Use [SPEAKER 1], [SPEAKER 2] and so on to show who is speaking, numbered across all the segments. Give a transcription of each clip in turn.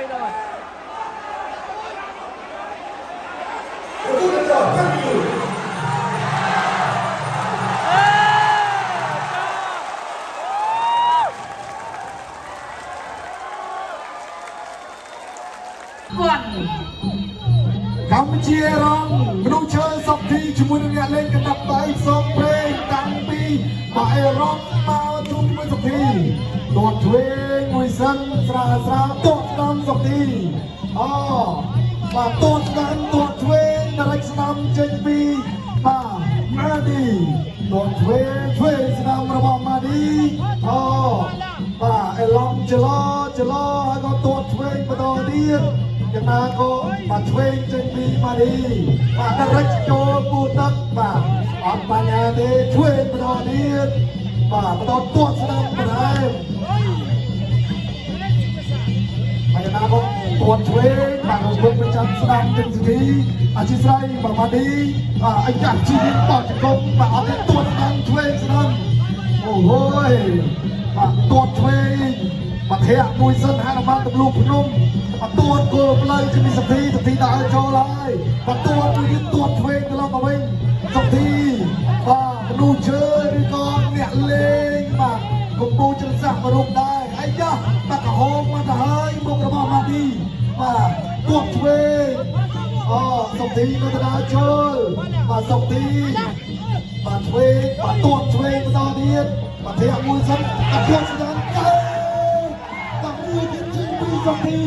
[SPEAKER 1] កម្ពុជារងមនុស្សឈើសុកទីជាមួយនឹងអ្នកលេងកណ្ដាប់ដៃសុកព្រេងតាំងពីមកអេរ៉ុបមកជុំមួយសុកទីទាត់ឆ្វេងមួយសិនស្រាលស្រាលទាត់ស្ដាំសុកទីអូបាទទាត់ស្ដាំទាត់ឆ្វេងរែកស្ដាំចេញពីបាទម៉ាឌីទាត់ឆ្វេងស្ដាំរបស់ម៉ាឌីអូបាទអេឡំចឡហើយក៏ទាត់ឆ្វេងបន្តទៀតយ៉ាងណាក៏បាទឆ្វេងចេញពីម៉ាឌីបាទរែកចូលពូទឹកបាទអត់បញ្ហាទេឆ្វេងបន្តទៀតបាទបន្តទាត់ស្ដាំបន្ថែមហើយយ៉ាងណាក៏ទាត់ឆ្វេងបាទរំលឹកប្រចាំស្ដាំទាំងសេរីអធិស្ឋានបាទម៉ាឌីអញ្ចឹងជីវិតបោះជង្គង់បាទអត់ទេទាត់ស្ដាំឆ្វេងស្ដាំអូហូយបាទទាត់ឆ្វេងបាទធាក់មួយសិនហានបានទម្លុះភ្នំបាទទាត់គោលផ្លូវជាសទ្ធិដើរចូលហើយបាទទាត់មួយទៀតទាត់ឆ្វេងត្រឡប់មកវិញសទ្ធិបាទមនុស្សជើឬក៏អ្នកលេងបាទកំពុងចរសាក់មករូបដែរអាយ៉ាបាទកំហុសមកទៅហើយមុខរបស់ម៉ាឌីបាទទាត់ឆ្វេងអូសទ្ធិនៅទៅដើរចូលបាទសទ្ធិបាទឆ្វេងបាទទាត់ឆ្វេងបន្តទៀតបាទធាក់មួយសិនបាទទាត់ស្ដាំទៅបាទមួយទៀតចេញពីសទ្ធិ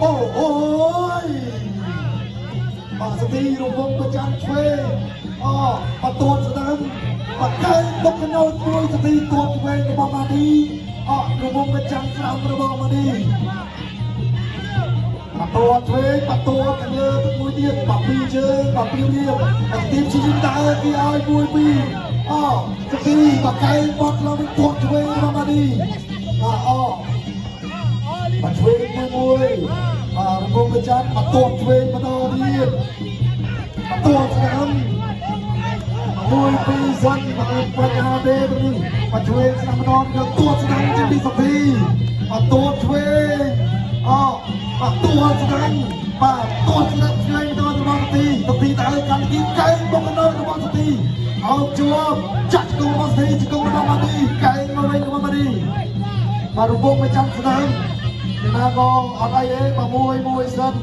[SPEAKER 1] អូយបាទសទ្ធិរវងប្រចាំឆ្វេងអូបាទទាត់ស្ដាំបាទកើបុកកណូតមួយសទ្ធិទាត់ឆ្វេងរបស់ម៉ាឌីអូរវងប្រចាំស្ដាំរបស់ម៉ាឌីបាទទាត់ឆ្វេងបាទទាត់ខាងលើទឹកមួយទៀតបាទពីរជើងបាទពីររៀបបាទទីមជិះដើរគេឲ្យមួយពីរអូសទ្ធិបាទកែបត់ឡើងវិញទាត់ឆ្វេងរបស់ម៉ាឌីបាទអូបាទឆ្វេងមួយបាទរវងប្រចាំបាទទាត់ឆ្វេងបន្តទៀតបាទទាត់ស្ដាំមួយពីរសិនបាទបញ្ហាទេនេះបាទឆ្វេងស្ដាំម្ដងយកទាត់ស្ដាំចេញពីសទ្ធិបាទទាត់ឆ្វេងអូបាទទាត់ស្ដាំបាទទាត់ស្ដាំឆ្វេងបន្តរបស់សទ្ធិដើរកម្មវិធីកែបុកកណូតរបស់សទ្ធិអោបជាប់ចាក់ជង្គង់របស់សទ្ធិជង្គង់របស់ម៉ាឌីកែមកវិញរបស់ម៉ាឌីបាទរវងប្រចាំស្ដាំយ៉ាងណាក៏អត់អីទេបាទមួយសិន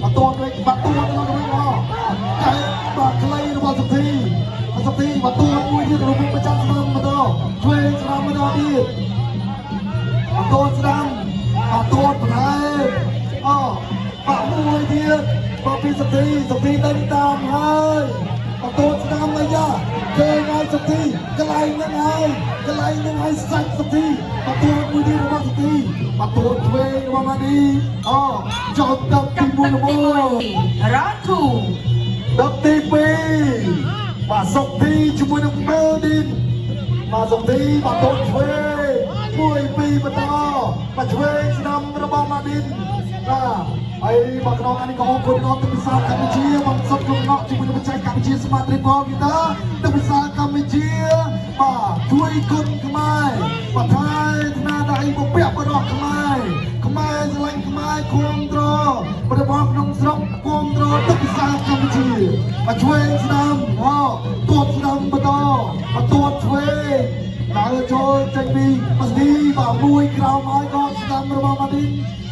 [SPEAKER 1] បាទទាត់វិញបាទទាត់មកវិញអូកែបាទខ្លីរបស់សទ្ធិបាទទាត់មួយទៀតរវងប្រចាំស្ដាំបន្តឆ្វេងស្ដាំបន្តទៀតបាទទាត់ស្ដាំបាទទាត់បន្ថែមអូបាទមួយទៀតបាទពីសទ្ធិដេញតាមហើយបាទទាត់ស្ដាំអាយ៉ាគេឲ្យសទ្ធិកន្លែងហ្នឹងហើយសាច់សទ្ធិបាទទាត់មួយទៀតរបស់សទ្ធិបាទទាត់ឆ្វេងរបស់ម៉ាឌីអូចោលទឹកទី1រ៉ាធូទឹកទី2បាទសុកទីជាមួយនឹងម៉ាឌីបាទសុកទីបាទទាត់ឆ្វេងមួយពីរបន្តបាទឆ្វេងស្ដាំរបស់ម៉ាឌីបាទហើយបាទក្នុងអានេះក៏អរគុណដល់ទឹកវិសាលកម្ពុជាបងសុខក្នុងណក់ជាមួយនឹងបច្ចេកកម្ពុជាស្មាតរីបលវីតាទឹកវិសាលកម្ពុជាបាទជួយគុណខ្មែរបាទថែថ្នាដៃពពាក់បរោះខ្មែរស្រឡាញ់ខ្មែរគ្រប់ត្ររបស់ក្នុងស្រុកគ្រប់ត្រទឹកវិសាលកម្ពុជាបាទឆ្វេងស្ដាំអូទាត់ស្ដាំបន្តបាទទាត់ឆ្វេងដើរចូលចេញពីម៉ាឌីបាទមួយក្រោមហើយក៏ស្ដាំរបស់ម៉ាឌី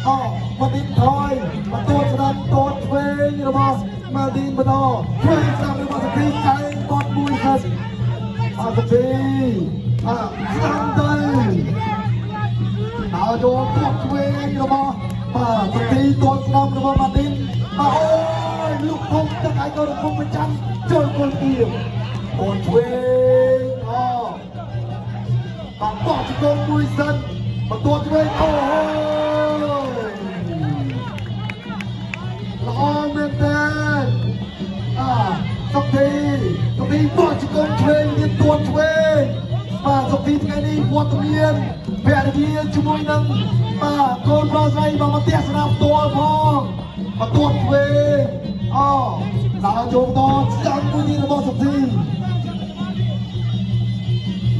[SPEAKER 1] អូម៉ាឌីថយបាទទាត់ស្ដាំទាត់ឆ្វេងរបស់ម៉ាឌីបន្តឆ្វេងស្ដាំរបស់សទ្ធិកែបត់មួយសិនបាទសទ្ធិស្ដាំទៅដើរចូលទាត់ឆ្វេងរបស់បាទសទ្ធិទាត់ស្ដាំរបស់ម៉ាឌីបាទអូយលុកធំទឹកឲ្យក៏រំពងប្រចាំចូលគល់ទៀមទាត់ឆ្វេងអូបាទបោះជង្គង់មួយសិនបាទទាត់ឆ្វេងអូល្អមែនតើសុកទីបោះជង្គង់ឆ្វេងទៀតទាត់ឆ្វេងបាទសុកទីថ្ងៃនេះវត្តមានភរិយាជាមួយនឹងបាទកូនប្រុសស្រីមកផ្ទះស្នាមផ្ទាល់ផងបាទទាត់ឆ្វេងអូដើរចូលតស្ដាំមួយទៀតរបស់សុកទី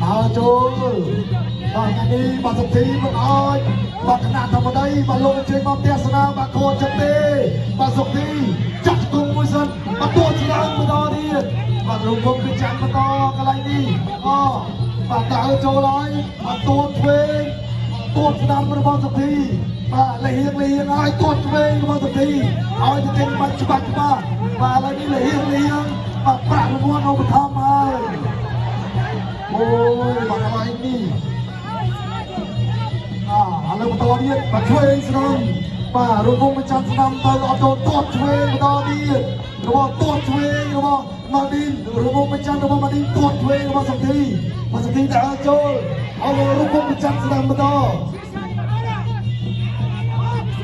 [SPEAKER 1] ដើរចូលបាទថ្ងៃនេះបាទសុកទីមិនអោយ បាទគណៈធម្មតាបាទលោកជ័យមកទស្សនាបាទខូចចិត្តទេបាទសុខទីចាក់គុំមួយសិនបាទតួឆ្លើយម្ដងទៀតបាទរងគុំគឺចាំបន្តកន្លែងនេះបាទដើរចូលហើយបាទតួឆ្វេងតួស្ដាំរបស់សុខទីបាទលះលៀងហើយតួឆ្វេងរបស់សុខទីឲ្យទៅចេញបាច់ច្បាស់បាទឥឡូវនេះលះលៀងបាទប្រាក់រង្វាន់ឧបត្ថម្ភហើយអូយបាទកន្លែងនេះឥឡូវបន្តទៀតបាទឆ្វេងស្នំបាទរងមកចាំស្នំទៅអត់ចូលតួឆ្វេងបន្តទៀតរបស់តួឆ្វេងរបស់ម៉ាឌីនរងមកចាំរបស់ម៉ាឌីនតួឆ្វេងរបស់សុខទីបាទសុខទីដើរចូលឲ្យរងមកចាំស្នំបន្តទៅ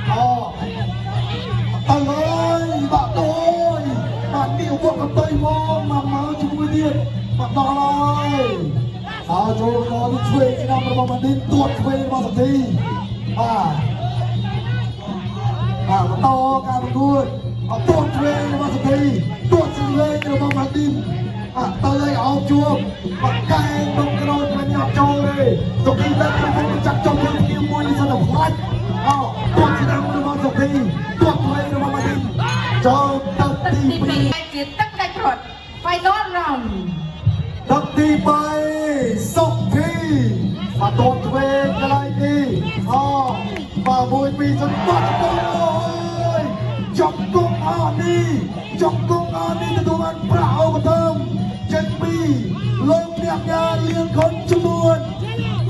[SPEAKER 1] ហើយបាទដូចបាទនេះវត្តកន្ទុយមកជាមួយទៀតបាទដល់ហើយចូលមកនេះឆ្វេងឆ្នាំរបស់ម៉ាឌីនទួតឆ្វេងរបស់សុខទីបាទបន្តការប្រកួតទួតឆ្វេងរបស់សុខទីទួតឆ្វេងរបស់ម៉ាឌីនទៅឲ្យអោបជួបបាទកែក្នុងក្រោយមិនអត់ចូលទេសុខទីតែចាក់ចុងជាមួយនេះសិនតែផ្លាច់ទួតឆ្នាំរបស់សុខទីទួតឆ្វេងរបស់ម៉ាឌីនចូលទៅទី2ជាទឹកដាច់ព្រាត់ Final round ទឹកទី3សុខធីបាទតូនឆ្វេងកន្លែងនេះបាទមួយពីរសំបាត់ទៅចុកគុំនេះទទួលបានប្រាក់ឧបត្ថម្ភចេញពីលោកអ្នកញាលៀងខុនចំនួន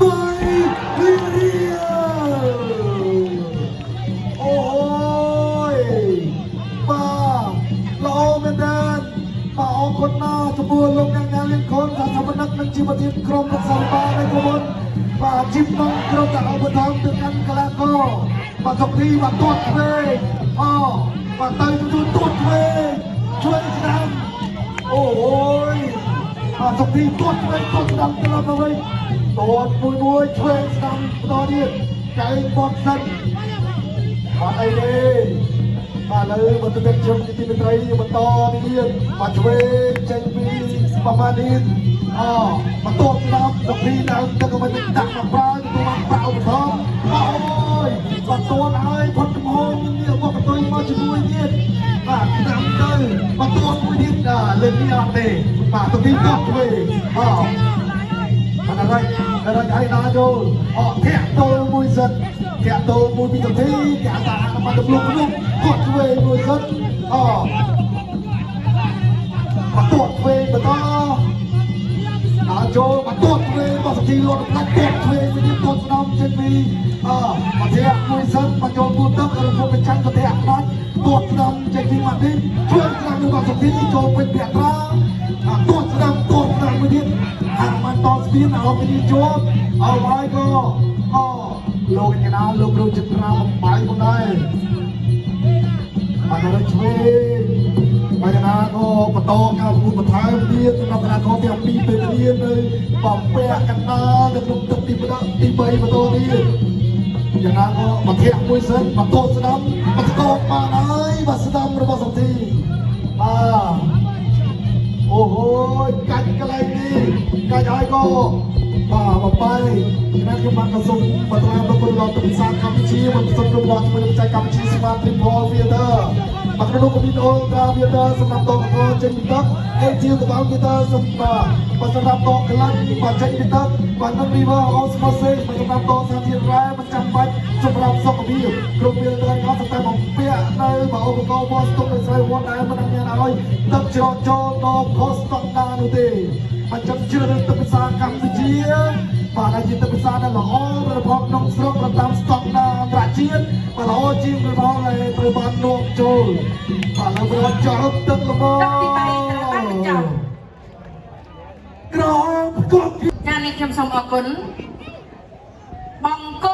[SPEAKER 1] 3លានរៀលអូយបាទល្អមែនទេបាទអរគុណណាស់ចំពោះលោកអ្នកញាលៀងខុនថាសមត្ថនឹងជាប្រធានក្រុមរក្សាបាលនៃក្រុមបាទជីវក្នុងក្រុមការឧបត្ថម្ភទៅកាន់កីឡាករបាទសុខទីបាទទួតឆ្វេងបាទទៅទទួលទួតឆ្វេងស្ដាំអូយបាទសុខទីទួតឆ្វេងទួតស្ដាំទៅដល់ទៅវិញទួតមួយឆ្វេងស្ដាំបន្តទៀតកែបត់សិនបាទអីទេបាទលើបន្តទៀតជុំទីមេត្រីបន្តទៀតបាទឆ្វេងចេញពីប្រមាណនេះបន្ទាប់ស្ដាប់សុខទីឡើងទៅវិញដាក់មកប្រើទទួលបានប្រាក់ឧបត្ថម្ភអូយបាទទួតហើយផុតកំហុសនេះមកបន្ទុយមកជាមួយទៀតបាទស្ដាំទៅបាទទួតមួយទៀតលើកនេះអត់ទេបាទសុខទីទួតឆ្វេងបាទហើយឲ្យដល់ចូលធាក់តូលមួយសិនធាក់តូលមួយពីសុខទីធាក់តាបាទទៅលោកគាត់ឆ្វេងមួយសិនបាទទួតឆ្វេងបន្តចូលមកទួតឆ្វេងរបស់សុខទីលត់ផ្លាច់ទួតឆ្វេងវិញទួតស្នំចេញពីមកធាក់មួយសិនមកចូលគូទឹករំពុំបញ្ចាំងទៅធាក់ផ្លាច់ទួតស្នំចេញពីម៉ាឌីនឆ្វេងស្នំរបស់សុខទីចូលពេញពាក់ត្រាទួតស្នំមួយទៀតបានតស្ពានឲ្យគេជាប់ឲ្យហើយក៏លោកកញ្ញាលោកគ្រូចិត្តប្រាំបាយផងដែរបាទទៅឆ្វេងបាទណាក៏បន្តការប្រកួតបន្ថែមទៀតសម្រាប់កីឡាករទាំងពីរពេលវេលានៅបំពាក់កណ្ដាលនៅក្នុងទឹកទី3បន្តទៀតយ៉ាងណាក៏មកធាក់មួយសិនបន្ទោស្ដាំបន្ទោបានហើយបាទស្ដាំរបស់សុខទីអូហូយកាច់កន្លែងនេះកាច់ហើយក៏បាទបបាយខ្ញុំបានក៏សូមបន្តតាមទៅដល់ទីផ្សារកម្ពុជាមកសុំរង្វាន់ជាមួយនឹងចែកកម្ពុជា Smart Triple Filter បាទក្នុងកុំព្យូទ័រកាវីទ័រសម្រាប់តកកចេញពីទឹកអេជាកបៅវីទ័រសម្រាប់តកក្លាញ់បាទចេញពីទឹកបាទនឹង River Osmosis សម្រាប់តកសាធារណៈមិនចាំបាច់សម្រាប់សុខភាពគ្រប់វាទៅអត់តែបំពាក់នៅឧបករណ៍បោះស្តុកដោយស្រីវត្តដែលមិនមានឲ្យទឹកច្រកចូលដល់ខុសស្តង់ដារនោះទេបាទចាំជឿនឹងទឹកភាសាកម្ពុជាបាទដែលជាទឹកភាសាដែលល្អរបស់ក្នុងស្រុកតាមស្តង់ដារអន្តរជាតិបាទល្អជាងរបស់ដែលត្រូវបាននាំចូលបាទលើវាចោលទឹកល្មមទឹកទី3ត្រូវបានបញ្ចប់ក្រមគប់ចា៎នេះខ្ញុំសូមអរគុណបង្គោល